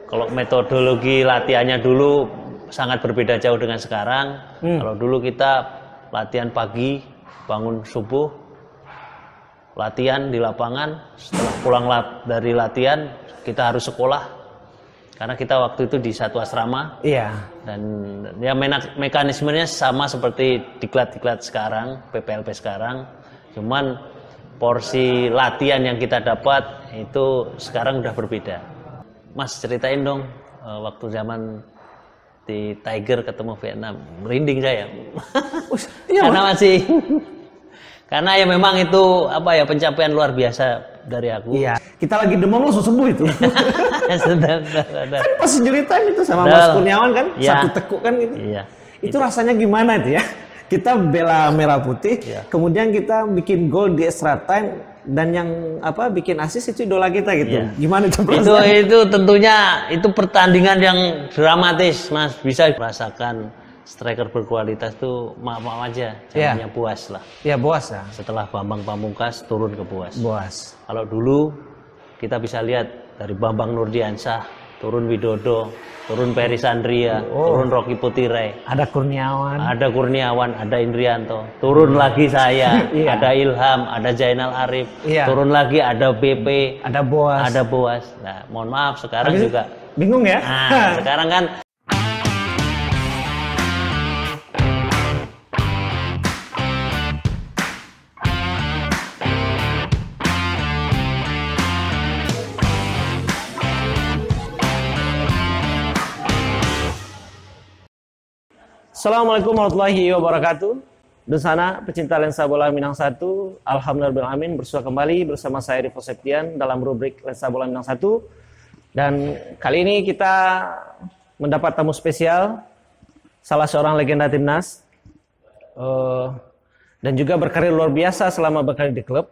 Kalau metodologi latihannya dulu sangat berbeda jauh dengan sekarang. Kalau dulu kita latihan pagi, bangun subuh, latihan di lapangan. Setelah pulang dari latihan, kita harus sekolah. Karena kita waktu itu di satu asrama. Iya. Dan ya mekanismenya sama seperti diklat-diklat sekarang, PPLP sekarang. Cuman porsi latihan yang kita dapat itu sekarang udah berbeda. Mas, ceritain dong waktu zaman di Tiger ketemu Vietnam. Merinding saya. Iya, Karena masih karena ya memang itu apa ya, pencapaian luar biasa dari aku. Iya. Kita lagi demam langsung sembuh itu. Sudah. Kan pas ceritain itu sama Mas Kurniawan kan, Ya. satu tekuk kan gitu. Iya. Itu rasanya gimana itu ya? Kita bela merah putih, kemudian kita bikin gol di extra time, dan yang bikin assist itu idola kita gitu. Iya. Gimana itu perasaan? Itu tentunya itu pertandingan yang dramatis, Mas. Bisa merasakan striker berkualitas tuh maaf aja, namanya Boas lah. Ya Boas ya. Setelah Bambang Pamungkas turun ke Boas. Boas. Kalau dulu kita bisa lihat dari Bambang Nurdiansyah, turun Widodo, turun Peri Sandria, turun Rocky Putirai. Ada Kurniawan. Ada Kurniawan, ada Indrianto, turun lagi saya, ada Ilham, ada Zainal Arif, turun lagi ada BP, ada Boas. Ada Boas. Nah, mohon maaf sekarang juga bingung ya. Nah, sekarang kan Assalamualaikum warahmatullahi wabarakatuh. Di sana pecinta lensa bola Minang 1, alhamdulillah bersua kembali bersama saya Rivo Septian dalam rubrik Lensa Bola Minang 1. Dan kali ini kita mendapat tamu spesial, salah seorang legenda timnas dan juga berkarir luar biasa selama berkarir di klub.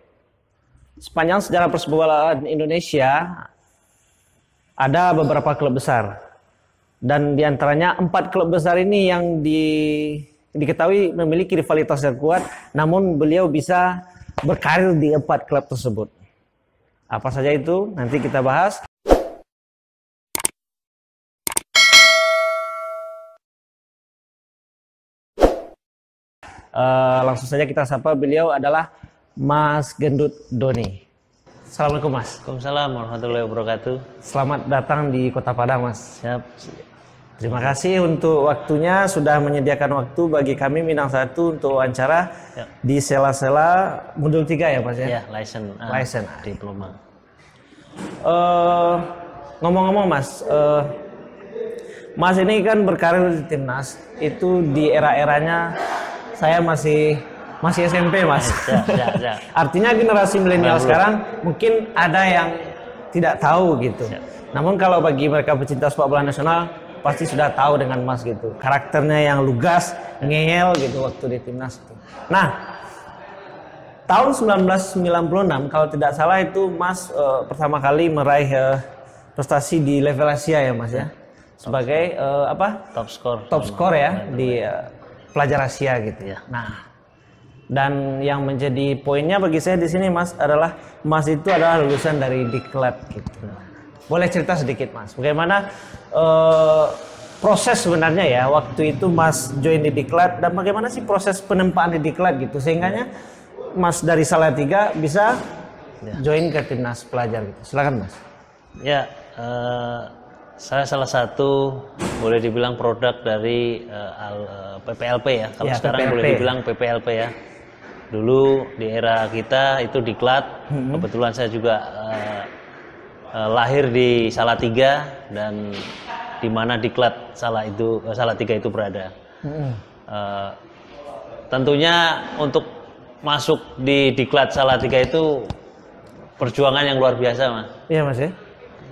Sepanjang sejarah persepak bolaan Indonesia ada beberapa klub besar. Dan diantaranya 4 klub besar ini yang diketahui memiliki rivalitas yang kuat, namun beliau bisa berkarir di 4 klub tersebut. Apa saja itu? Nanti kita bahas. Langsung saja kita sapa, beliau adalah Mas Gendut Doni. Assalamualaikum Mas. Waalaikumsalam warahmatullahi wabarakatuh. Selamat datang di Kota Padang Mas. Siap. Terima kasih untuk waktunya, sudah menyediakan waktu bagi kami Minang 1 untuk wawancara di sela-sela modul 3 ya Mas ya? Ya, license diploma. Ngomong-ngomong Mas, Mas ini kan berkarir di timnas, itu di era-eranya saya masih SMP Mas. Ya. Artinya generasi milenial sekarang mungkin ada yang tidak tahu gitu. Namun kalau bagi mereka pecinta sepak bola nasional, pasti sudah tahu dengan Mas gitu. Karakternya yang lugas, ngeyel gitu waktu di timnas itu. Nah, tahun 1996 kalau tidak salah itu Mas pertama kali meraih prestasi di level Asia ya Mas ya. Sebagai Top skor ya di pelajar Asia gitu ya. Nah, dan yang menjadi poinnya bagi saya di sini Mas adalah Mas itu adalah lulusan dari Diklat gitu. Boleh cerita sedikit Mas, bagaimana proses sebenarnya ya waktu itu Mas join di Diklat, dan bagaimana sih proses penempaan di Diklat gitu sehingganya Mas dari Salatiga bisa join ke timnas pelajar gitu. Silakan Mas. Ya, saya salah satu boleh dibilang produk dari PPLP ya. Kalau sekarang PPLP. Boleh dibilang PPLP ya. Dulu di era kita itu Diklat. Kebetulan saya juga lahir di Salatiga, dan di mana Diklat Salatiga itu berada. Tentunya untuk masuk di Diklat Salatiga itu perjuangan yang luar biasa Mas. Iya Mas ya.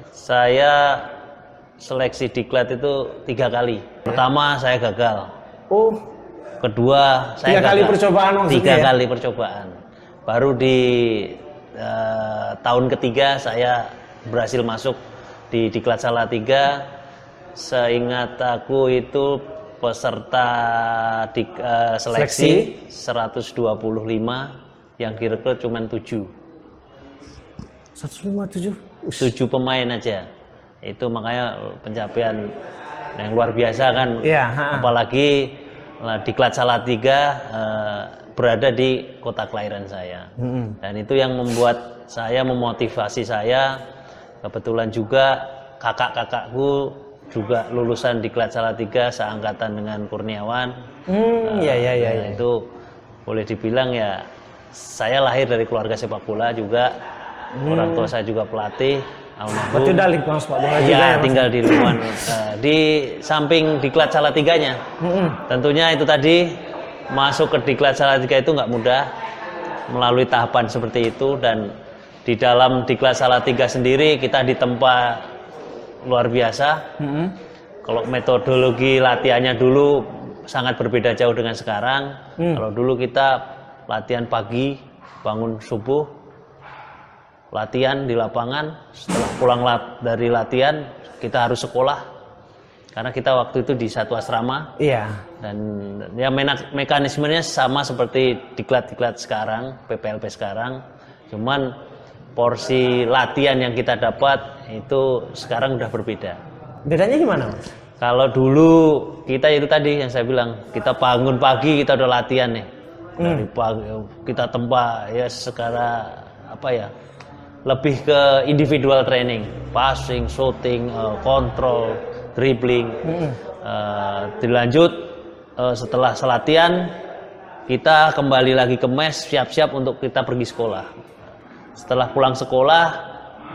Saya seleksi Diklat itu 3 kali. Pertama saya gagal. Kedua saya 3 kali percobaan maksudnya. 3 kali percobaan. Baru di tahun ketiga saya berhasil masuk di Diklat Salatiga. Seingat aku itu peserta seleksi 125, yang direkrut cuma 7. 157? 7 pemain aja. Itu makanya pencapaian yang luar biasa kan. Apalagi Diklat Salatiga berada di kota kelahiran saya. Dan itu yang membuat saya, memotivasi saya. Kebetulan juga kakak-kakakku juga lulusan Diklat Salatiga seangkatan dengan Kurniawan. Itu boleh dibilang ya, saya lahir dari keluarga sepak bola juga. Orang tua saya juga pelatih. Berarti udah lingkungan sepak bola juga ya, tinggal di lingkungan di samping Diklat Salatiganya. Tentunya itu tadi masuk ke Diklat Salatiga itu nggak mudah, melalui tahapan seperti itu. Dan di dalam Diklat Salatiga sendiri kita ditempa luar biasa. Kalau metodologi latihannya dulu sangat berbeda jauh dengan sekarang. Kalau dulu kita latihan pagi, bangun subuh, latihan di lapangan. Setelah pulang dari latihan kita harus sekolah, karena kita waktu itu di satu asrama. Dan ya mekanismenya sama seperti diklat-diklat sekarang, PPLP sekarang. Cuman porsi latihan yang kita dapat itu sekarang udah berbeda. Bedanya gimana, Mas? Kalau dulu kita itu tadi yang saya bilang, kita bangun pagi kita udah latihan nih. Dari pagi kita tempa ya, sekarang apa ya, lebih ke individual training, passing, shooting, kontrol, dribbling. Dilanjut setelah latihan kita kembali lagi ke mes, siap-siap untuk kita pergi sekolah. Setelah pulang sekolah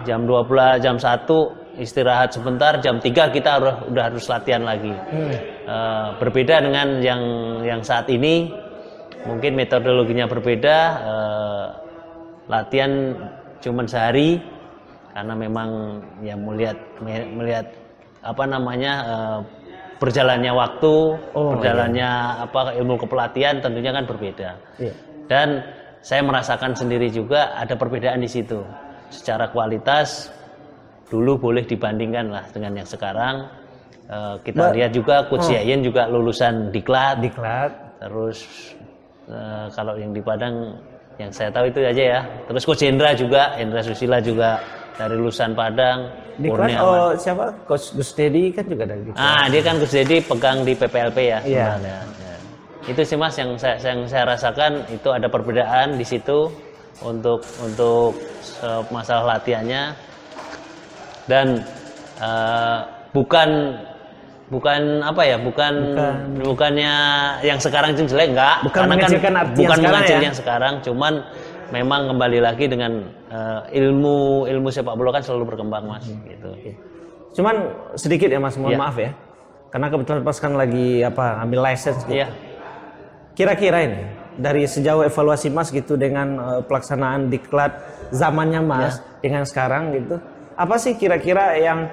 jam 12, jam 1 istirahat sebentar, jam 3 kita udah harus latihan lagi. Berbeda dengan yang saat ini, mungkin metodologinya berbeda. Latihan cuman sehari, karena memang ya melihat apa namanya, berjalannya waktu, berjalannya ilmu kepelatihan tentunya kan berbeda. Dan saya merasakan sendiri juga ada perbedaan di situ. Secara kualitas dulu boleh dibandingkan lah dengan yang sekarang. Kita lihat juga Coach Yayen juga lulusan Diklat. Terus kalau yang di Padang yang saya tahu itu aja ya. Terus Coach Hendra juga, Hendra Susila juga dari lulusan Padang. Diklat, siapa? Coach Gus Dedi kan juga dari Diklat. Dia kan Gus Dedi pegang di PPLP ya. Itu sih Mas yang saya rasakan, itu ada perbedaan di situ untuk masalah latihannya. Dan bukannya yang sekarang itu jelek, enggak, bukan mengecilkan yang sekarang, cuman memang kembali lagi dengan ilmu sepak bola kan selalu berkembang, Mas. Gitu. Cuman sedikit ya Mas, mohon maaf ya, karena kebetulan pas kan lagi ambil license gitu. Kira-kira ini dari sejauh evaluasi Mas gitu dengan pelaksanaan Diklat zamannya Mas dengan sekarang gitu, apa sih kira-kira yang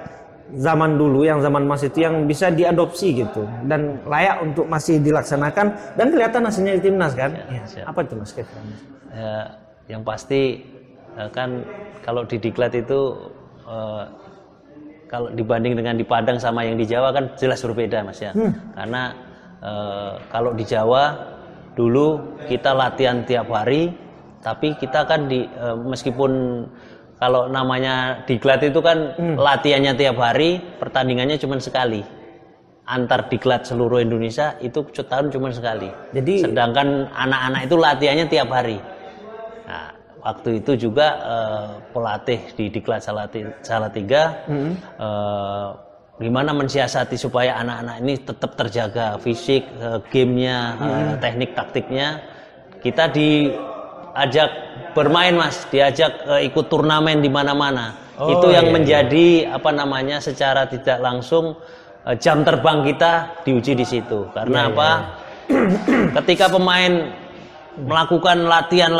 zaman dulu, yang zaman Mas itu yang bisa diadopsi gitu dan layak untuk masih dilaksanakan dan kelihatan hasilnya di timnas kan? Apa itu Mas kira-kira? Yang pasti kan kalau di Diklat itu kalau dibanding dengan di Padang sama yang di Jawa kan jelas berbeda Mas ya. Karena kalau di Jawa dulu kita latihan tiap hari, tapi kita kan meskipun kalau namanya Diklat itu kan latihannya tiap hari, pertandingannya cuma sekali. Antar Diklat seluruh Indonesia itu setahun cuma sekali. Jadi sedangkan anak-anak itu latihannya tiap hari. Nah, waktu itu juga pelatih di Diklat Salatiga gimana mensiasati supaya anak-anak ini tetap terjaga fisik, gamenya, teknik taktiknya. Kita diajak bermain Mas, diajak ikut turnamen di mana-mana. Itu yang menjadi secara tidak langsung jam terbang kita diuji di situ. Karena ketika pemain melakukan latihan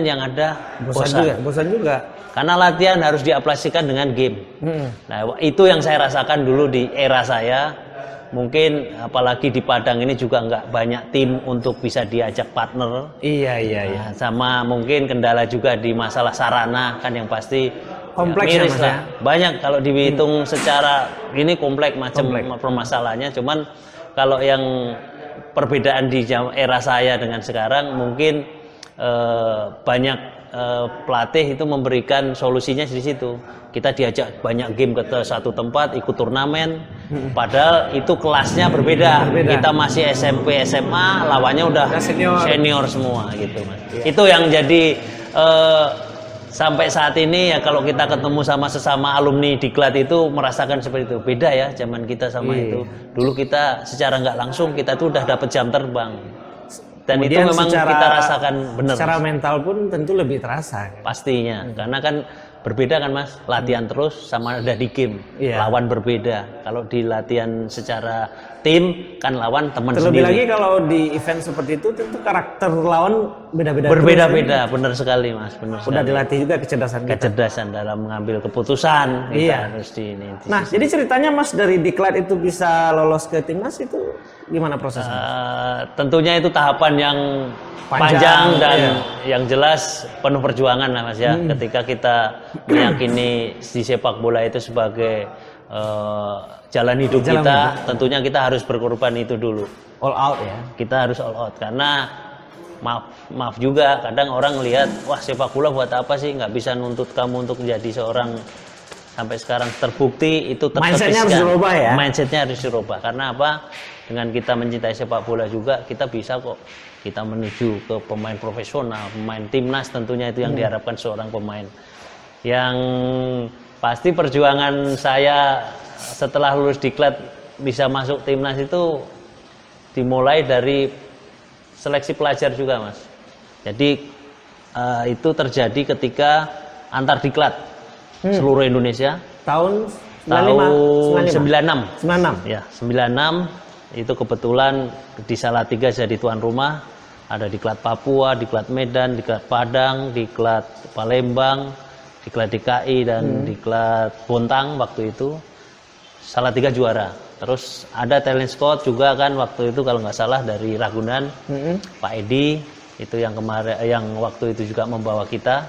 yang ada bosan juga. Karena latihan harus diaplikasikan dengan game. Nah, itu yang saya rasakan dulu di era saya. Mungkin apalagi di Padang ini juga nggak banyak tim untuk bisa diajak partner. Iya. Sama mungkin kendala juga di masalah sarana kan yang pasti kompleks miris lah. Banyak kalau dihitung secara ini kompleks macam permasalahannya. Cuman kalau yang perbedaan di era saya dengan sekarang mungkin banyak pelatih itu memberikan solusinya di situ. Kita diajak banyak game ke satu tempat, ikut turnamen, padahal itu kelasnya berbeda. Kita masih SMP, SMA, lawannya udah senior semua gitu, Mas. Itu yang jadi sampai saat ini ya, kalau kita ketemu sama sesama alumni diklat itu merasakan seperti itu. Beda ya zaman kita sama itu. Dulu kita secara nggak langsung kita tuh udah dapat jam terbang. Dan kemudian itu memang kita rasakan benar. Secara mental pun tentu lebih terasa. Kan? Pastinya, karena kan berbeda kan Mas, latihan terus sama ada di game, lawan berbeda. Kalau di latihan secara tim kan lawan teman sendiri. Terlebih lagi kalau di event seperti itu tentu karakter lawan beda-beda. Berbeda-beda, benar sekali Mas, benar sekali. Udah dilatih juga kecerdasan dalam mengambil keputusan. Harus Nah, jadi ceritanya Mas dari diklat itu bisa lolos ke timnas itu gimana prosesnya? Tentunya itu tahapan yang panjang dan yang jelas penuh perjuangan lah Mas ya. Ketika kita meyakini di sepak bola itu sebagai jalan hidup kita, tentunya kita harus berkorban itu dulu. All out ya. Kita harus all out karena maaf juga kadang orang lihat, wah sepak bola buat apa sih, nggak bisa nuntut kamu untuk menjadi seorang. Sampai sekarang terbukti itu mindsetnya harus dirubah ya. Mindsetnya harus dirubah karena apa? Dengan kita mencintai sepak bola juga kita bisa kok kita menuju ke pemain profesional, pemain timnas tentunya itu yang diharapkan seorang pemain. Yang pasti perjuangan saya setelah lulus diklat bisa masuk timnas itu dimulai dari seleksi pelajar juga Mas. Jadi itu terjadi ketika antar diklat seluruh Indonesia tahun 96 ya 96 itu kebetulan di Salatiga jadi tuan rumah, ada diklat Papua, diklat Medan, diklat Padang, diklat Palembang, diklat DKI dan diklat Bontang waktu itu. Salatiga juara. Terus ada talent scout juga kan waktu itu kalau nggak salah dari Ragunan, Pak Edi itu yang kemarin yang waktu itu juga membawa kita.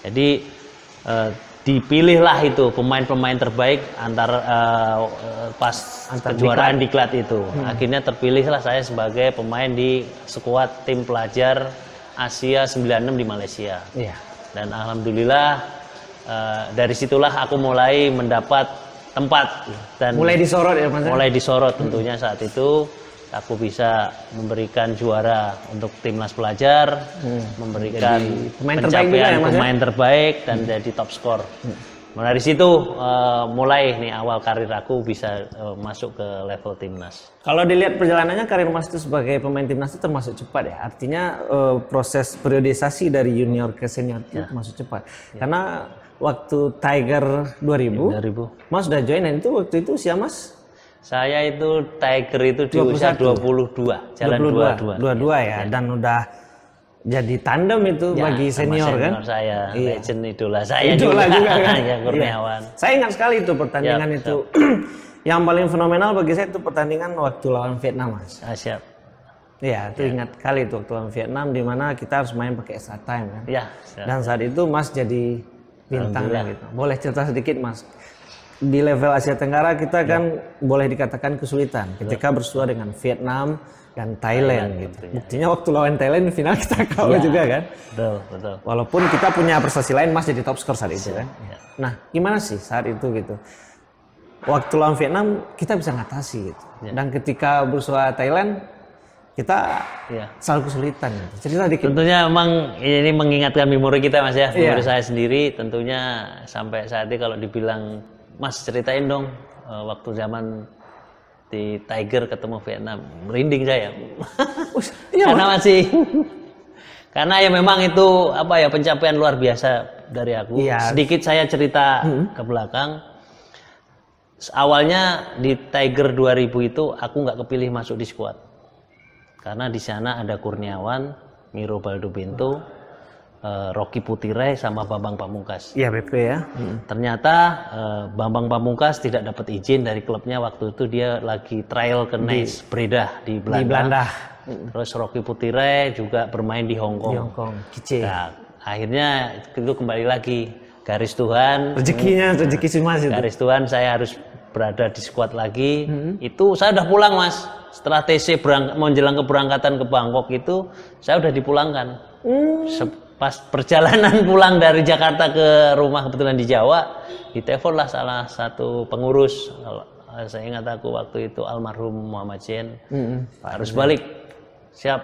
Jadi dipilihlah itu pemain-pemain terbaik pas kejuaraan diklat itu. Akhirnya terpilihlah saya sebagai pemain di skuad tim pelajar Asia 96 di Malaysia. Dan alhamdulillah dari situlah aku mulai mendapat tempat dan mulai disorot ya Mas. Mulai disorot tentunya saat itu aku bisa memberikan juara untuk timnas pelajar, memberikan pencapaian pemain terbaik dan jadi top skor. Dari situ mulai nih awal karir aku bisa masuk ke level timnas. Kalau dilihat perjalanannya karir Mas itu sebagai pemain timnas itu termasuk cepat ya. Artinya proses periodisasi dari junior ke senior itu termasuk cepat. Karena waktu Tiger 2000 Mas udah join dan itu waktu itu usia Mas? Saya itu Tiger itu di usia 22, jalan 22 ya, dan udah jadi tandem itu bagi senior kan? Saya, legend idola saya juga kan? Ya, Kurniawan. Saya ingat sekali itu pertandingan itu. Yang paling fenomenal bagi saya itu pertandingan waktu lawan Vietnam Mas. Siap. Iya, itu ingat kali itu waktu lawan Vietnam di mana kita harus main pakai extra time kan? Siap. Dan saat itu Mas jadi bintangnya gitu. Boleh cerita sedikit Mas? Di level Asia Tenggara kita kan boleh dikatakan kesulitan ketika bersua dengan Vietnam dan Thailand gitu. Buktinya waktu lawan Thailand final kita kalah juga kan. Betul. Walaupun kita punya prestasi lain Mas jadi top skor saat itu kan. Nah, gimana sih saat itu gitu? Waktu lawan Vietnam kita bisa ngatasi gitu. Dan ketika bersua Thailand kita selalu kesulitan gitu. Cerita dikit. Tentunya memang ini mengingatkan memori kita Mas ya. Memori saya sendiri tentunya sampai saat ini kalau dibilang Mas ceritain dong waktu zaman di Tiger ketemu Vietnam, merinding saya. Karena ya memang itu apa ya pencapaian luar biasa dari aku. Sedikit saya cerita ke belakang. Awalnya di Tiger 2000 itu aku nggak kepilih masuk di skuad. Karena di sana ada Kurniawan, Miro Baldo Bento, Rocky Putire sama Bambang Pamungkas. Iya BP ya. Ternyata Bambang Pamungkas tidak dapat izin dari klubnya waktu itu, dia lagi trial ke Nice Breda di Belanda. Terus Rocky Putire juga bermain di Hong Kong. Nah, akhirnya itu kembali lagi garis Tuhan. Rezeki si Mas itu. Garis Tuhan saya harus berada di skuad lagi. Itu saya udah pulang Mas. Setelah TC menjelang keberangkatan ke Bangkok itu saya udah dipulangkan. pas perjalanan pulang dari Jakarta ke rumah kebetulan di Jawa, diteleponlah salah satu pengurus. Saya ingat aku waktu itu almarhum Muhammad Jen, harus balik, siap.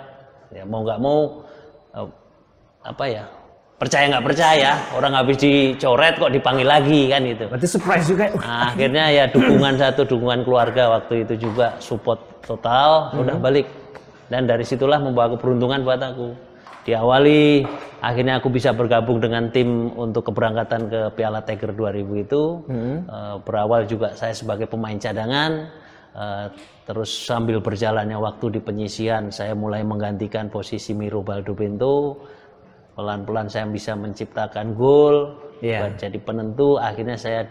Ya mau nggak mau, apa ya? Percaya nggak percaya, orang habis dicoret kok dipanggil lagi kan gitu. Berarti surprise juga. Nah, akhirnya ya dukungan keluarga waktu itu juga support total, udah balik. Dan dari situlah membawa keberuntungan buat aku. Diawali, akhirnya aku bisa bergabung dengan tim untuk keberangkatan ke Piala Tiger 2000 itu. Berawal juga saya sebagai pemain cadangan. Terus sambil berjalannya waktu di penyisian, saya mulai menggantikan posisi Miro Baldo Bento. Pelan-pelan saya bisa menciptakan gol, buat jadi penentu. Akhirnya saya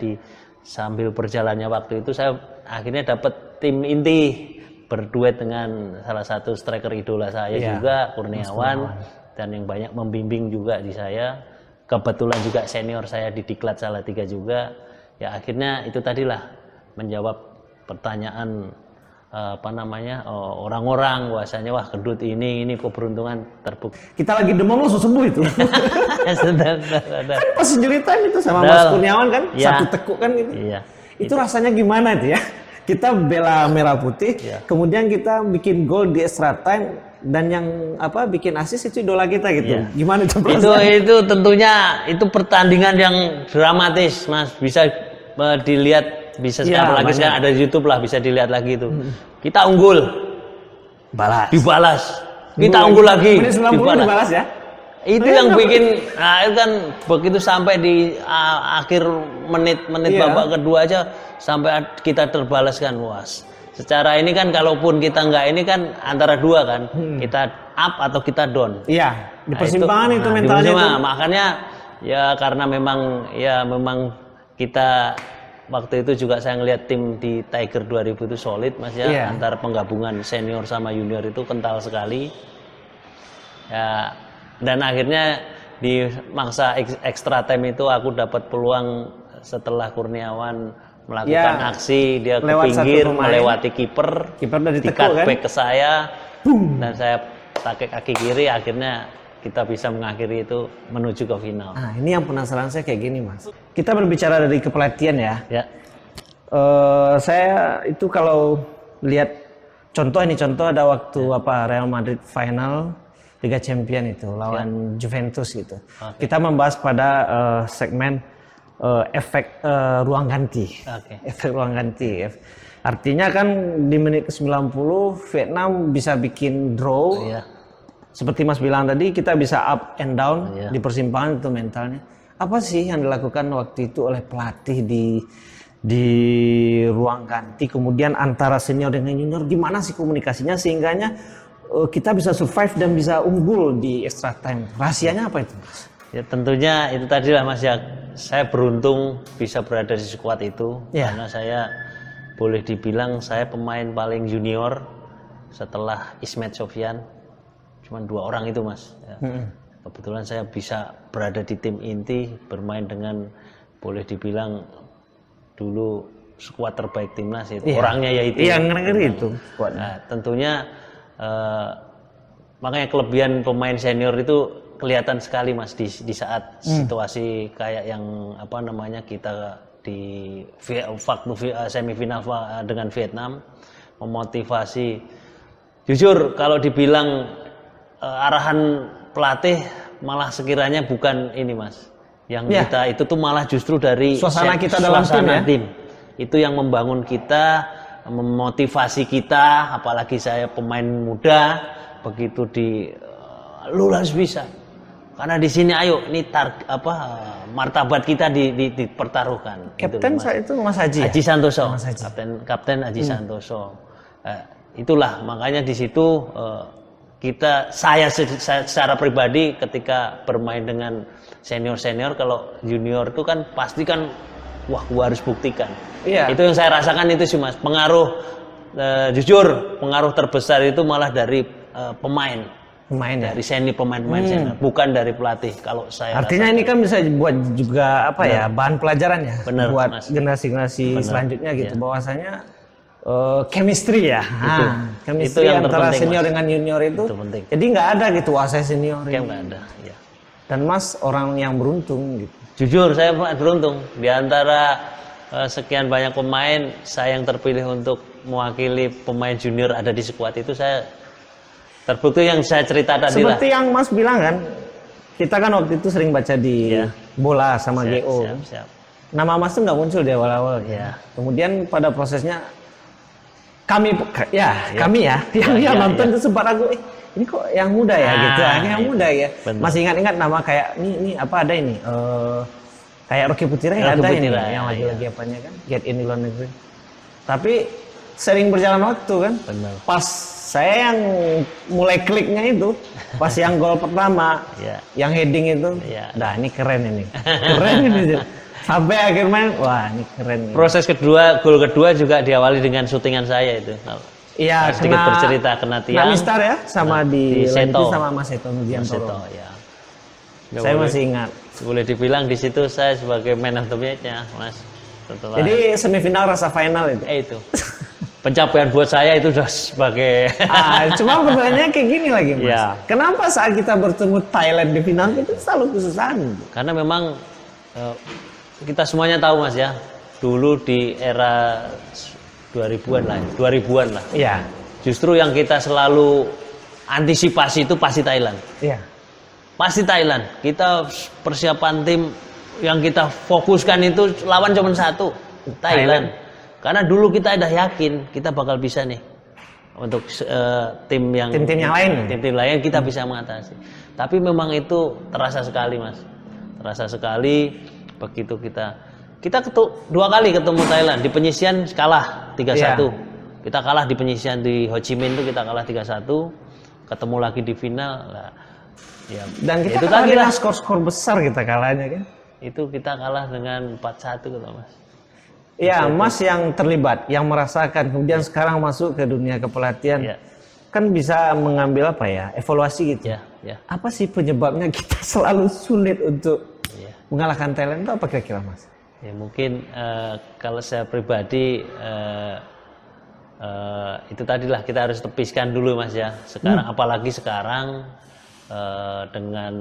sambil berjalannya waktu itu, saya akhirnya dapat tim inti. Berduet dengan salah satu striker idola saya juga, Kurniawan, dan yang banyak membimbing juga di saya. Kebetulan juga senior saya di Diklat Salatiga juga. Ya akhirnya itu tadilah menjawab pertanyaan orang-orang bahwasanya wah Gendut ini keberuntungan terbukti. Kita lagi demam langsung sembuh itu. Sudah. Kan pas injury time itu sama Mas Kurniawan kan, satu tekuk kan gitu. Iya. Itu rasanya gimana itu ya? Kita bela merah putih, kemudian kita bikin gol di extra time, dan yang bikin assist itu idola kita gitu. Gimana itu? Itu tentunya itu pertandingan yang dramatis, Mas. Bisa dilihat, bisa sekarang lagi sekarang ada di YouTube lah, bisa dilihat lagi itu. Kita unggul, dibalas. Kita unggul lagi, menit 90 dibalas ya. Itu yang bikin, nah itu kan begitu sampai di akhir menit babak kedua aja sampai kita terbalaskan, was. Secara ini kan kalaupun kita nggak ini kan antara dua kan, kita up atau kita down. Iya, di persimpangan itu mentalnya itu. Makanya ya karena memang kita waktu itu juga saya ngelihat tim di Tiger 2000 itu solid, Mas ya. Antara penggabungan senior sama junior itu kental sekali. Ya. Dan akhirnya di masa extra time itu aku dapat peluang setelah Kurniawan melakukan aksi, dia ke pinggir melewati kiper dari dikat back ke saya, dan saya pakai kaki kiri, akhirnya kita bisa mengakhiri itu menuju ke final. Nah ini yang penasaran saya kayak gini, Mas. Kita berbicara dari kepelatihan ya. Saya itu kalau lihat contoh ada waktu Real Madrid final Liga Champion itu lawan Juventus gitu. Kita membahas pada segmen efek ruang ganti. Efek ruang ganti. Artinya kan di menit ke-90 Vietnam bisa bikin draw. Seperti Mas bilang tadi, kita bisa up and down di persimpangan itu mentalnya. Apa sih yang dilakukan waktu itu oleh pelatih di ruang ganti, kemudian antara senior dengan junior, gimana sih komunikasinya sehingganya kita bisa survive dan bisa unggul di extra time? Rahasianya apa itu? Ya tentunya itu tadi lah, Mas ya. Saya beruntung bisa berada di skuad itu karena saya boleh dibilang saya pemain paling junior setelah Ismet Sofyan. Cuma 2 orang itu, Mas. Kebetulan saya bisa berada di tim inti, bermain dengan boleh dibilang dulu skuad terbaik timnas itu. Orangnya yaitu. Iya, ngeri itu. Nah, tentunya makanya kelebihan pemain senior itu kelihatan sekali, Mas, di saat situasi kayak yang kita di waktu semifinal dengan Vietnam, memotivasi. Jujur kalau dibilang arahan pelatih malah sekiranya bukan ini, Mas, yang kita itu tuh malah justru dari suasana kita dalam tim. Itu yang membangun kita, memotivasi kita, apalagi saya pemain muda, begitu lu harus bisa, karena di sini ayo ini martabat kita dipertaruhkan. Kapten itu Mas Haji. Haji Santoso. Kapten Haji Santoso. Itulah makanya di situ saya secara pribadi ketika bermain dengan senior, kalau junior itu kan pasti kan gua harus buktikan. Itu yang saya rasakan itu sih, Mas. Pengaruh jujur pengaruh terbesar itu malah dari pemain dari pemain senior, bukan dari pelatih. Kalau saya artinya ini kan bisa buat juga bahan pelajaran ya. Bener, buat Mas. generasi selanjutnya gitu. Bahwasanya chemistry ya. Chemistry itu yang antara terpenting, senior Mas. dengan junior itu penting. Jadi nggak ada gitu saya senior. Nggak ada. Dan Mas orang yang beruntung gitu. Jujur saya beruntung di antara sekian banyak pemain, saya yang terpilih untuk mewakili pemain junior ada di skuad itu. Saya terbukti yang saya cerita tadi lah. Seperti yang Mas bilang kan, kita kan waktu itu sering baca di bola sama GO. Siap. Nama Mas tuh nggak muncul di awal-awal. Ya. Kemudian pada prosesnya kami yang nonton itu sempat ragu, ini kok yang muda ya gitu, yang muda ya. Bener. Masih ingat-ingat nama kayak ini apa ada ini kayak Rocky Putira ya, ada ini yang lagi-lagi apanya kan, Get In di luar negeri. Tapi sering berjalan waktu kan. Bener. Pas saya yang mulai kliknya itu, pas yang gol pertama, yang heading itu, dah ini keren ini. Keren ini. Sampai akhir main, wah ini keren. Proses kedua, gol kedua juga diawali dengan syutingan saya itu. Iya, sedikit bercerita kena tiang. Mistar ya, sama di Seto. sama Mas Seto Nugiantoro. Ya. Saya masih ingat. Boleh dibilang di situ saya sebagai man of the match-nya, Mas. Setelah jadi semifinal rasa final itu. Itu. Pencapaian buat saya itu sudah sebagai. Cuma pertanyaannya kayak gini lagi, Mas. Ya. Kenapa saat kita bertemu Thailand di final itu selalu kesusahan? Karena memang kita semuanya tahu, Mas ya. Dulu di era 2000-an lah. Iya. Justru yang kita selalu antisipasi itu pasti Thailand. Iya. Pasti Thailand. Kita persiapan tim yang kita fokuskan itu lawan cuma satu, Thailand. Karena dulu kita udah yakin kita bakal bisa nih untuk tim yang lain kita bisa mengatasi. Tapi memang itu terasa sekali, Mas. Terasa sekali begitu kita dua kali ketemu Thailand. Di penyisian kalah 3-1. Kita kalah di penyisian di Ho Chi Minh itu kita kalah 3-1. Ketemu lagi di final. Nah, dan kita kalah dengan skor-skor besar kita kalahnya kan. Itu kita kalah dengan 4-1 gitu, Mas. Iya, Mas yang terlibat, yang merasakan, kemudian sekarang masuk ke dunia kepelatihan, kan bisa mengambil apa ya, evaluasi gitu. Apa sih penyebabnya kita selalu sulit untuk mengalahkan Thailand itu apa kira-kira, Mas? Ya mungkin kalau saya pribadi itu tadilah kita harus tepiskan dulu, Mas ya. Sekarang apalagi sekarang dengan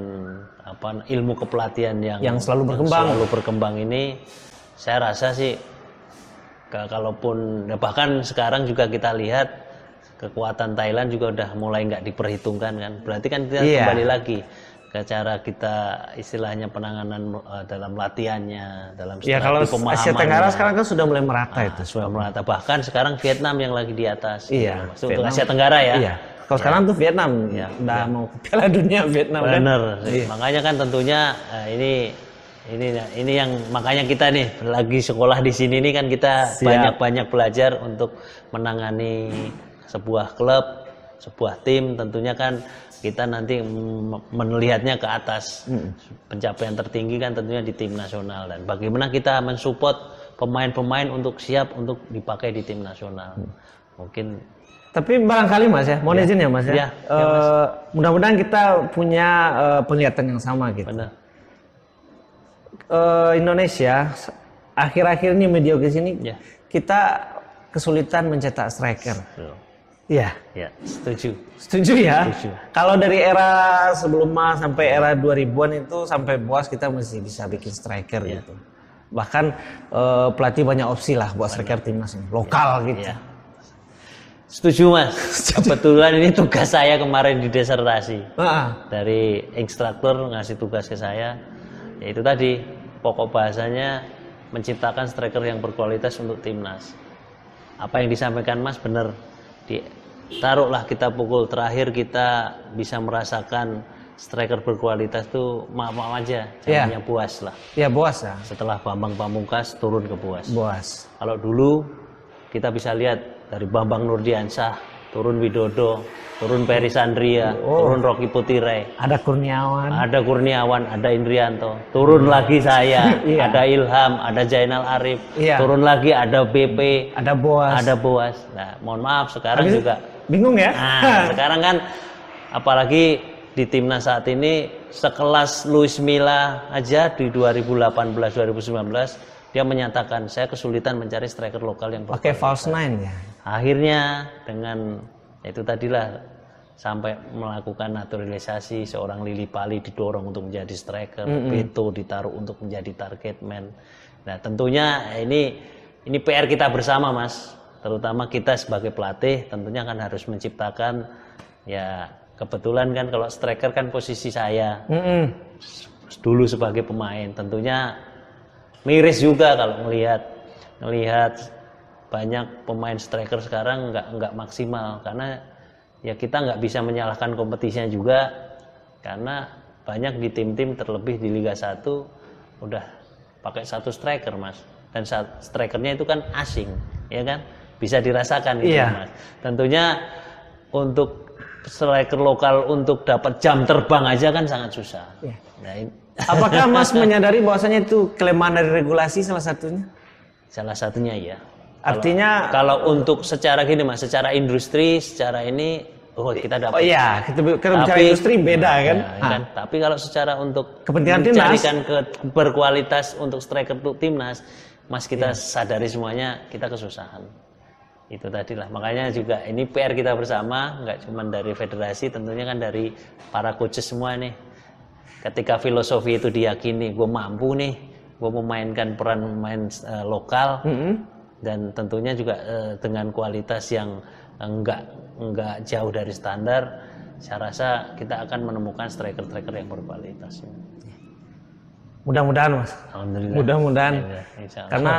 ilmu kepelatihan yang selalu berkembang ini, saya rasa sih kalaupun bahkan sekarang juga kita lihat kekuatan Thailand juga udah mulai nggak diperhitungkan kan. Berarti kan kita kembali lagi ke cara kita istilahnya penanganan dalam latihannya, dalam strategi pemahaman. Asia Tenggara sekarang kan sudah mulai merata itu. Sudah merata. Bahkan sekarang Vietnam yang lagi di atas. Iya. Untuk Asia Tenggara ya. Iya. Kalau sekarang tuh Vietnam, udah mau ke Piala Dunia Vietnam. Bener. Kan? Makanya kan tentunya ini yang makanya kita nih lagi sekolah di sini nih kan kita banyak belajar untuk menangani sebuah klub, sebuah tim. Tentunya kan kita nanti melihatnya ke atas. Pencapaian tertinggi kan tentunya di tim nasional, dan bagaimana kita mensupport pemain-pemain untuk siap untuk dipakai di tim nasional. Mungkin tapi barangkali, Mas ya, mohon izin ya, Mas ya. Mudah-mudahan kita punya penglihatan yang sama gitu. Benar. Indonesia akhir-akhir ini media ke sini kita kesulitan mencetak striker. Iya. Ya, setuju ya. Kalau dari era sebelum Mas sampai era 2000-an itu sampai Boas kita masih bisa bikin striker gitu. Bahkan pelatih banyak opsi lah buat striker timnas lokal gitu. Setuju, Mas. Kebetulan ini tugas saya kemarin di disertasi. Dari instruktur ngasih tugas ke saya, yaitu tadi pokok bahasanya menciptakan striker yang berkualitas untuk timnas. Apa yang disampaikan Mas benar. Taruhlah kita pukul terakhir kita bisa merasakan striker berkualitas tuh maaf aja, namanya Boas lah. Iya, Boas ya. Setelah Bambang Pamungkas turun ke Boas. Boas. Kalau dulu kita bisa lihat dari Bambang Nurdiansyah, turun Widodo, turun Peri Sandria, turun Rocky Putirai, ada Kurniawan, ada Indrianto, turun lagi saya, ada Ilham, ada Zainal Arif, turun lagi ada BP, ada Boas. Nah, mohon maaf sekarang juga bingung ya. Nah, sekarang kan apalagi di timnas saat ini sekelas Luis Milla aja di 2018-2019 dia menyatakan saya kesulitan mencari striker lokal yang pakai false nine ya. Akhirnya dengan itu tadilah sampai melakukan naturalisasi, seorang Lili Pali didorong untuk menjadi striker, Beto ditaruh untuk menjadi target man. Nah tentunya ini PR kita bersama Mas, terutama kita sebagai pelatih tentunya kan harus menciptakan, ya kebetulan kan kalau striker kan posisi saya dulu sebagai pemain, tentunya miris juga kalau melihat banyak pemain striker sekarang nggak maksimal, karena ya kita nggak bisa menyalahkan kompetisinya juga, karena banyak di tim-tim terlebih di Liga 1 udah pakai satu striker Mas, dan strikernya itu kan asing, ya kan, bisa dirasakan gitu Mas. Tentunya untuk striker lokal untuk dapat jam terbang aja kan sangat susah. Nah, apakah Mas menyadari bahwasanya itu kelemahan dari regulasi salah satunya? Salah satunya ya. Artinya kalau untuk secara gini Mas, secara industri, secara ini kita dapat. Oh iya, kita bicara industri beda kan? Kan? Tapi kalau secara untuk kepentingan mencarikan berkualitas untuk striker untuk timnas, Mas kita sadari semuanya kita kesusahan. Itu tadilah, makanya juga ini PR kita bersama, nggak cuma dari federasi, tentunya kan dari para coaches semua nih. Ketika filosofi itu diyakini, gue mampu nih, gue memainkan peran pemain lokal. Dan tentunya juga dengan kualitas yang enggak jauh dari standar, saya rasa kita akan menemukan striker-striker yang berkualitas. Mudah-mudahan Mas. Alhamdulillah. Mudah-mudahan. Ya, karena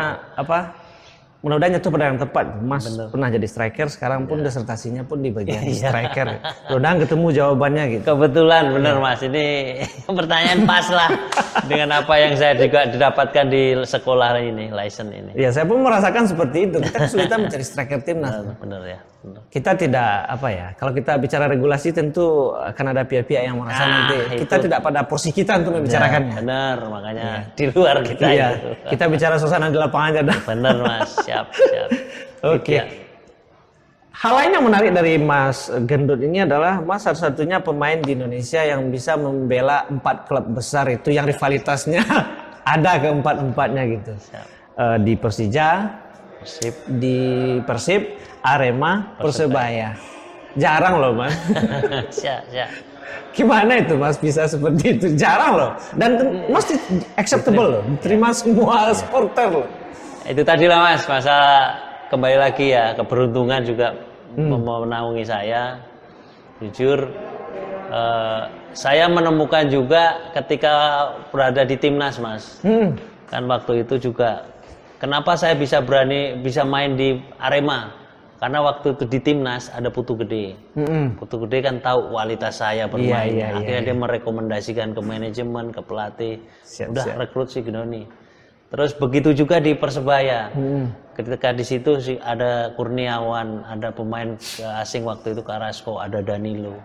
mudah-mudahan itu pada yang tepat. Mas pernah jadi striker, sekarang pun disertasinya pun di bagian striker. Mudah-mudahan ketemu jawabannya gitu. Kebetulan benar Mas, ini pertanyaan pas lah dengan apa yang saya juga didapatkan di sekolah ini, license ini. Ya, saya pun merasakan seperti itu. Kita kesulitan mencari striker timnas. Benar ya. Kita tidak kalau kita bicara regulasi tentu akan ada pihak-pihak yang merasa nanti kita tidak pada porsi kita untuk membicarakannya. Benar, makanya di luar kita itu. Kita bicara suasana di lapangan aja dah. Benar Mas, siap. Oke. Hal lain yang menarik dari Mas Gendut ini adalah Mas satu-satunya pemain di Indonesia yang bisa membela 4 klub besar itu, yang rivalitasnya ada ke empat-empatnya gitu. Di Persija, di Persib, Arema, Persebaya. Jarang loh Mas. Siap. Gimana itu Mas bisa seperti itu? Jarang loh. Dan Mas acceptable loh, diterima semua supporter loh. Itu tadilah Mas, masalah kembali lagi ya, keberuntungan juga menaungi saya. Jujur, saya menemukan juga ketika berada di timnas Mas. Kan waktu itu juga, kenapa saya bisa main di Arema? Karena waktu itu di timnas ada Putu Gede. Putu Gede kan tahu kualitas saya bermain. Akhirnya dia merekomendasikan ke manajemen, ke pelatih. Rekrut si Gnoni. Terus begitu juga di Persebaya. Ketika di situ ada Kurniawan, ada pemain asing waktu itu Carrasco, ada Danilo.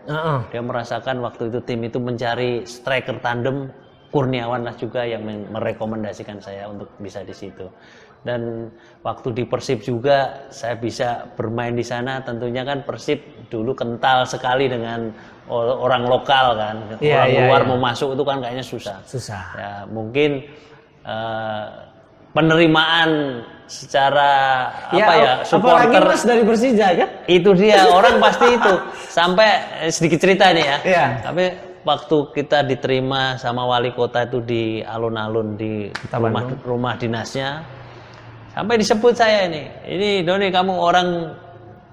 Dia merasakan waktu itu tim itu mencari striker tandem, Kurniawan lah juga yang merekomendasikan saya untuk bisa di situ. Dan waktu di Persib juga saya bisa bermain di sana. Tentunya kan Persib dulu kental sekali dengan orang lokal kan. Orang luar mau masuk itu kan kayaknya susah. Ya, mungkin penerimaan secara supporter. Apalagi Mas dari Persija kan? Itu dia, orang pasti itu. Sampai sedikit cerita nih ya. Tapi waktu kita diterima sama wali kota itu di alun-alun di rumah dinasnya, sampai disebut saya ini Doni, kamu orang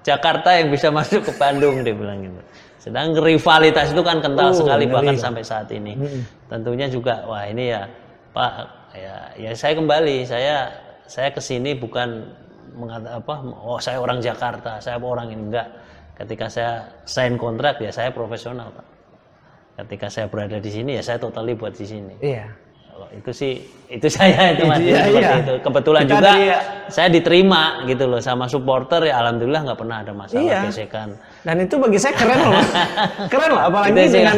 Jakarta yang bisa masuk ke Bandung, dia bilang gitu. Sedang rivalitas itu kan kental sekali bahkan sampai saat ini. Tentunya juga wah ini ya Pak, ya saya kembali, saya kesini bukan mengatakan saya orang Jakarta, saya orang ini, enggak. Ketika saya sign kontrak ya saya profesional Pak. Ketika saya berada di sini ya saya totally buat di sini. Kalau itu sih itu saya itu Mas. Itu kebetulan kita juga saya diterima gitu loh sama supporter, ya alhamdulillah nggak pernah ada masalah gesekan. Dan itu bagi saya keren loh Mas. Keren loh, apalagi dengan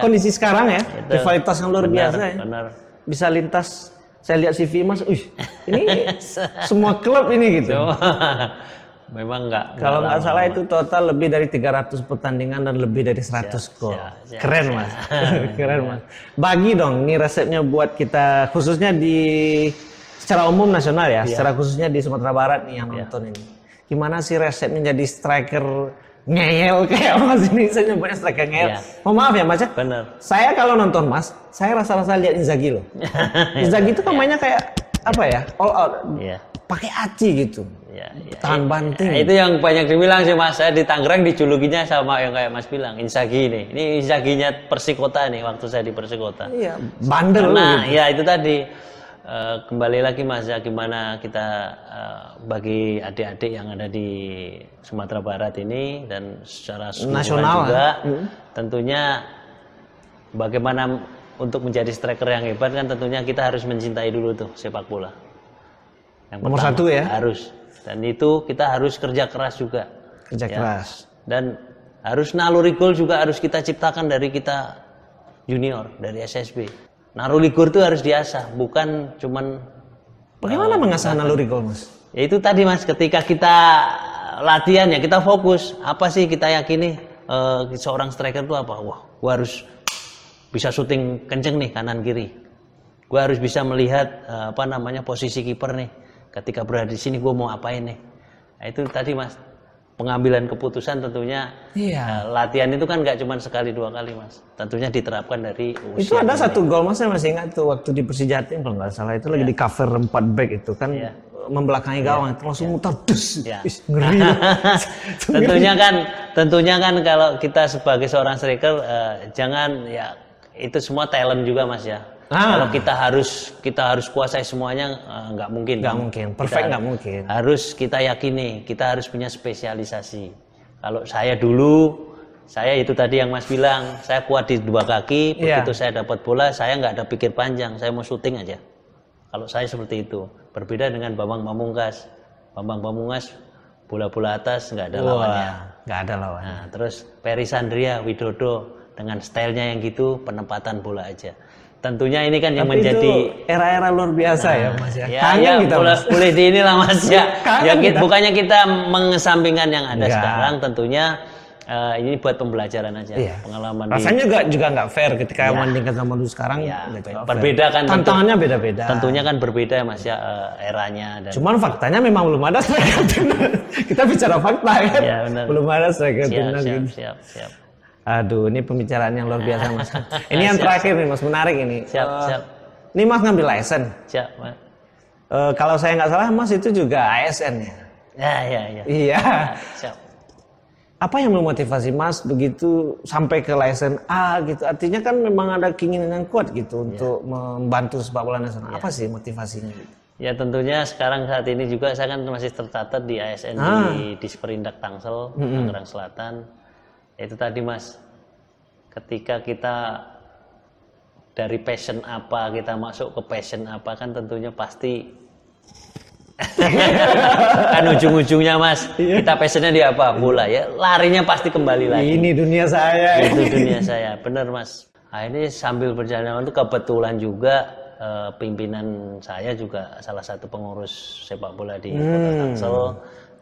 kondisi sekarang ya, rivalitas yang luar biasa ya. Benar. Bisa lintas, saya lihat CV Mas, ini semua klub ini gitu. Memang enggak. Kalau nggak salah itu total lebih dari 300 pertandingan dan lebih dari 100 gol. Keren Mas. Keren Mas. Bagi dong ini resepnya buat kita, khususnya secara umum nasional ya, secara khususnya di Sumatera Barat nih yang nonton ini. Gimana sih resepnya jadi striker ngeyel kayak Mas ini, saya nyebutnya striker ngeyel. Iya. Oh, maaf ya Mas ya. Bener. Saya kalau nonton Mas, saya rasa-rasa lihat Inzaghi loh. Inzaghi itu kan mainnya kayak apa ya? All out. Iya. Pakai aci gitu. Ya, ya. Tahan banting. Itu yang banyak dibilang sih Mas. Saya di Tangerang dijulukinya sama yang kayak Mas bilang, Inzaghi nih. Ini Inzaghinya Persikota nih waktu saya di Persikota. Iya, bandel Nah, gitu. ya itu tadi. Kembali lagi Mas ya, gimana kita bagi adik-adik yang ada di Sumatera Barat ini dan secara Nasional juga tentunya bagaimana untuk menjadi striker yang hebat kan tentunya kita harus mencintai dulu tuh sepak bola. Yang Nomor pertama, satu ya. harus, dan itu kita harus kerja keras juga. Kerja keras. Dan harus naluri gol juga harus kita ciptakan dari kita junior, dari SSB. Naluri gol itu harus diasah, bukan cuman. Bagaimana mengasah naluri gol Mas? Ya itu tadi Mas, ketika kita latihan ya kita fokus. Apa sih kita yakini seorang striker itu apa? Wah, gua harus bisa syuting kenceng nih kanan kiri. Gua harus bisa melihat posisi kiper nih. Ketika berada di sini gua mau apain nih. Nah, itu tadi Mas, pengambilan keputusan tentunya. Iya. Latihan itu kan nggak cuma sekali dua kali Mas. Tentunya diterapkan dari usia. Itu ada satu gol Mas, saya masih ingat tuh waktu di Persija Jatim kalau nggak salah itu lagi di cover 4 back itu kan membelakangi gawang itu langsung muter dus. Ngeri. tentunya kan kalau kita sebagai seorang striker jangan ya itu semua talent juga Mas ya. Kalau kita harus kuasai semuanya nggak mungkin. Nggak mungkin, perfect nggak mungkin. Harus kita yakini, kita harus punya spesialisasi. Kalau saya dulu, saya itu tadi yang Mas bilang, saya kuat di dua kaki. Begitu saya dapat bola, saya nggak ada pikir panjang, saya mau syuting aja. Kalau saya seperti itu, berbeda dengan Bambang Pamungkas. Bambang Pamungkas bola-bola atas nggak ada lawannya. Nggak ada lawan. Nah, terus Ferry Sandria Widodo dengan stylenya yang gitu, penempatan bola aja. Tentunya ini kan yang Tapi menjadi itu era-era luar biasa ya Mas ya. Kangen kita boleh di inilah Mas ya. Bukannya kita mengesampingkan yang ada sekarang, tentunya ini buat pembelajaran aja, pengalaman. Rasanya juga nggak fair ketika membandingkan sama dulu sekarang. Berbeda kan. Tantangannya beda-beda. Tentunya kan berbeda Mas ya eranya. Dan cuman faktanya memang belum ada striker timnas. Kita bicara fakta kan. Ya, belum ada striker timnas. Siap. Aduh, ini pembicaraan yang luar biasa Mas. Ini yang terakhir nih Mas, menarik ini. Siap. Ini Mas ngambil license. Siap Mas. Kalau saya nggak salah Mas itu juga ASN ya. Ya. Iya. Siap. Apa yang memotivasi Mas begitu sampai ke license A gitu? Artinya kan memang ada keinginan yang kuat gitu untuk membantu sepak bola nasional. Apa sih motivasinya gitu? Ya tentunya sekarang saat ini juga saya kan masih tercatat di ASN di Disperindak Tangsel, Tangerang Selatan. Itu tadi Mas, ketika kita dari passion apa kita masuk ke passion apa kan tentunya pasti kan ujung-ujungnya Mas, kita passionnya di apa? Bola ya, larinya pasti kembali lagi. Ini dunia saya. Itu dunia saya, bener Mas. Nah, ini sambil berjalan itu kebetulan juga pimpinan saya juga salah satu pengurus sepak bola di Kota Tangsel.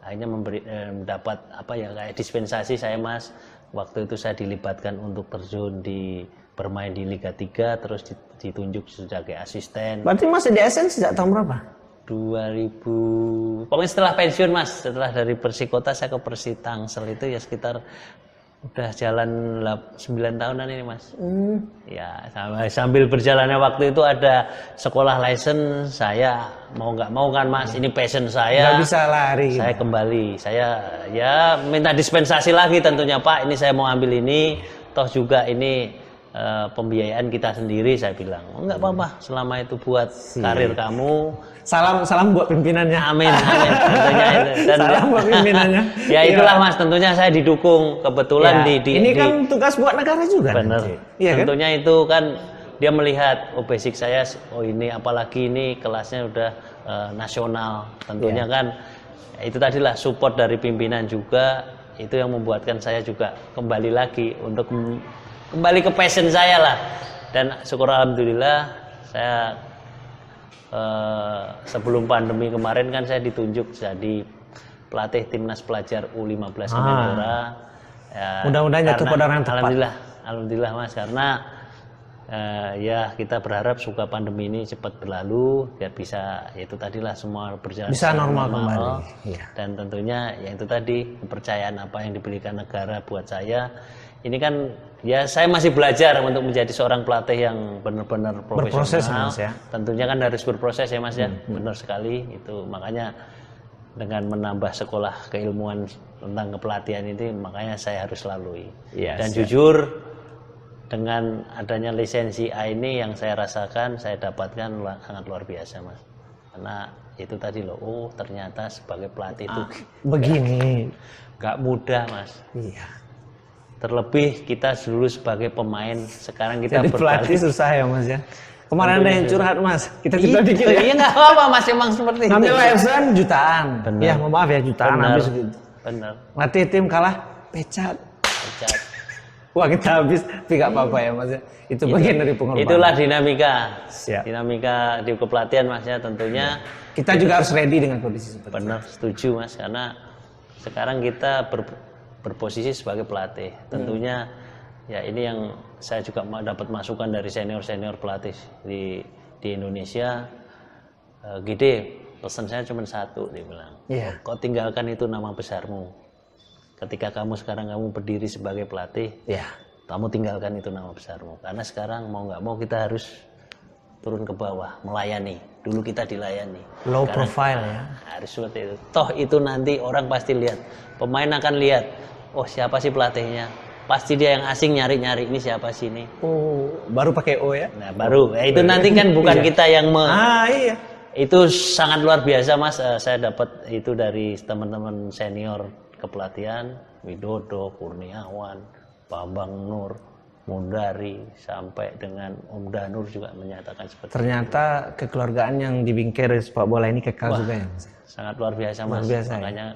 Akhirnya mendapat kayak dispensasi saya Mas. Waktu itu saya dilibatkan untuk terjun bermain di Liga 3, terus ditunjuk sebagai asisten. Berarti Mas di ASN sejak tahun berapa? 2000. Pokoknya setelah pensiun Mas, setelah dari Persikota saya ke Persi Tangsel itu ya sekitar udah jalan 9 tahunan ini Mas. Ya sambil berjalannya waktu itu ada sekolah license, saya mau nggak mau kan Mas, ini passion saya. Nggak bisa lari. Saya kembali, saya ya minta dispensasi lagi tentunya Pak, ini saya mau ambil ini, toh juga ini pembiayaan kita sendiri, saya bilang. Oh, nggak apa-apa, selama itu buat karir kamu. Salam buat pimpinannya. Amin. Tentunya itu. Dan salam buat pimpinannya. Ya itulah Mas, tentunya saya didukung kebetulan ini kan tugas buat negara juga. Bener. Iya, tentunya kan? Itu kan dia melihat basic saya, ini apalagi ini kelasnya udah nasional. Tentunya kan itu tadilah support dari pimpinan juga, itu yang membuatkan saya juga kembali lagi untuk kembali ke passion saya lah. Dan syukur alhamdulillah saya sebelum pandemi kemarin kan saya ditunjuk jadi pelatih timnas pelajar U15 Kemenpora. Mudah-mudahan jatuh pada orang tepat. Alhamdulillah Mas, karena Ya kita berharap semoga pandemi ini cepat berlalu biar bisa ya itu tadilah semua berjalan bisa normal kembali. Ya. Dan tentunya ya itu tadi kepercayaan apa yang diberikan negara buat saya ini kan ya saya masih belajar untuk menjadi seorang pelatih yang benar-benar profesional. Berproses Mas ya. Tentunya kan harus berproses ya Mas ya. Benar sekali itu makanya dengan menambah sekolah keilmuan tentang kepelatihan ini makanya saya harus lalui. Ya, dan jujur dengan adanya lisensi A ini yang saya rasakan, saya dapatkan sangat luar biasa Mas. Karena itu tadi loh, oh ternyata sebagai pelatih itu begini. Gak mudah Mas. Iya. Terlebih kita dulu sebagai pemain, sekarang kita jadi pelatih susah ya Mas ya. Kemarin ada yang curhat Mas, kita cerita dikit ya. Iya nggak apa-apa Mas, emang seperti itu. Ngambil ASN jutaan. Bener. Ya maaf ya jutaan habis gitu. Bener. Latih tim kalah, pecat. Wah kita habis, tapi nggak apa-apa ya Mas ya. Itu bagian dari pengorbanan. Itulah dinamika. Siap. Dinamika di kepelatihan Mas ya tentunya. Kita juga harus ready dengan kondisi seperti itu. Benar, setuju Mas. Karena sekarang kita berposisi sebagai pelatih. Tentunya ya ini yang saya juga dapat masukan dari senior-senior pelatih di Indonesia. Gede, pesan saya cuma satu, dia bilang. Iya. Kau tinggalkan itu nama besarmu. Ketika kamu sekarang berdiri sebagai pelatih, ya, kamu tinggalkan itu nama besarmu. Karena sekarang mau nggak mau kita harus turun ke bawah, melayani. Dulu kita dilayani. Low Karena profile ya. Harus seperti itu. Toh itu nanti orang pasti lihat. Pemain akan lihat, oh siapa sih pelatihnya? Pasti dia yang asing nyari-nyari, ini siapa sih ini? Oh, baru pakai O ya? Nah baru, ya, itu nanti kan bukan kita yang iya. Itu sangat luar biasa Mas. Saya dapat itu dari teman-teman senior kepelatihan, Widodo, Kurniawan, Bambang Nur, Mundari, sampai dengan Om Danur juga menyatakan seperti itu. Ternyata kekeluargaan yang dibingkai dari sepak bola ini kekal juga ya Mas? Sangat luar biasa Mas. Luar biasa, makanya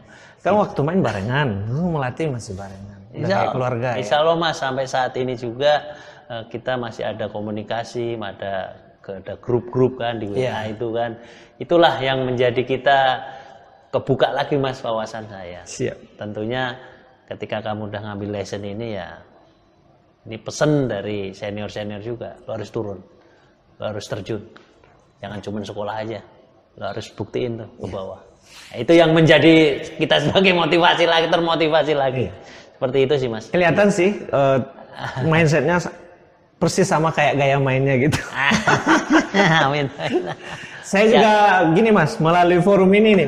kan waktu main barengan, melatih masih barengan. Kayak keluarga ya? Insya Allah Mas, sampai saat ini juga kita masih ada komunikasi, ada grup-grup kan di WA itu kan. Itulah yang menjadi kita kebuka lagi Mas wawasan saya. Siap. Tentunya ketika kamu udah ngambil lesson ini ya, ini pesan dari senior-senior juga, lo harus turun, lo harus terjun, jangan cuma sekolah aja, lo harus buktiin tuh ke bawah. Nah, itu yang menjadi kita sebagai motivasi lagi, termotivasi lagi. Seperti itu sih Mas. Kelihatan sih mindsetnya persis sama kayak gaya mainnya gitu. Amin. Saya juga gini Mas, melalui forum ini nih,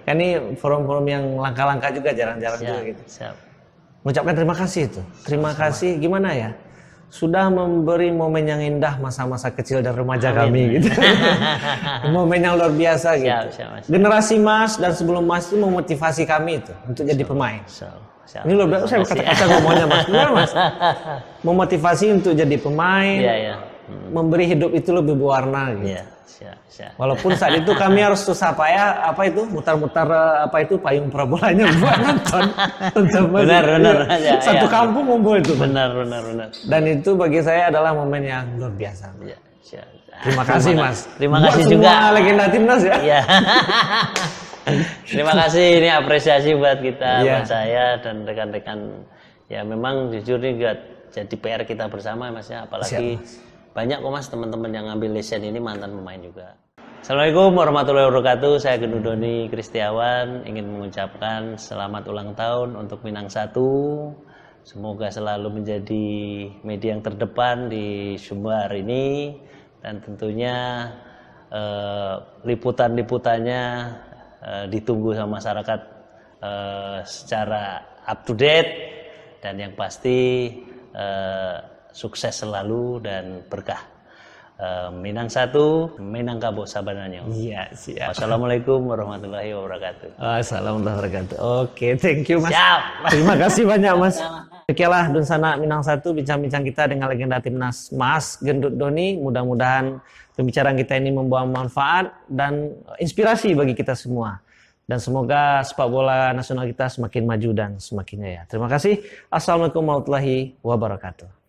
kan ini forum-forum yang langka-langka juga, jarang-jarang juga gitu. Mengucapkan terima kasih itu. Terima kasih gimana ya? Sudah memberi momen yang indah masa-masa kecil dan remaja kami gitu. Momen yang luar biasa gitu. Generasi Mas dan sebelum Mas itu memotivasi kami itu untuk jadi pemain. Ini luar biasa, saya kata-kata ngomongnya Mas. Benar Mas? Memotivasi untuk jadi pemain. Memberi hidup itu lebih berwarna gitu. Walaupun saat itu kami harus susah payah mutar-mutar payung prabolanya buat nonton. Benar. Satu kampung ngumpul itu. Benar. Dan itu bagi saya adalah momen yang luar biasa. Terima kasih Mas. Terima kasih juga semua legenda timnas ya. Terima kasih, ini apresiasi buat kita, buat saya dan rekan-rekan. Ya memang jujur ini jadi PR kita bersama Mas ya, apalagi banyak kok Mas teman-teman yang ngambil lesen ini mantan pemain juga. Assalamualaikum warahmatullahi wabarakatuh. Saya Gendut Doni Kristiawan ingin mengucapkan selamat ulang tahun untuk Minang 1. Semoga selalu menjadi media yang terdepan di Sumbar ini dan tentunya liputan-liputannya ditunggu sama masyarakat secara up to date dan yang pasti sukses selalu dan berkah. Minang 1, Minangkabau Sabananyo. Iya, siap. Wassalamualaikum warahmatullahi wabarakatuh. Assalamualaikum warahmatullahi wabarakatuh. Oke, thank you Mas. Siap. Terima kasih banyak Mas. Okelah Dunsana Minang 1 bincang-bincang kita dengan legenda timnas Mas Gendut Doni. Mudah-mudahan pembicaraan kita ini membawa manfaat dan inspirasi bagi kita semua. Dan semoga sepak bola nasional kita semakin maju dan semakin jaya. Terima kasih. Assalamualaikum warahmatullahi wabarakatuh.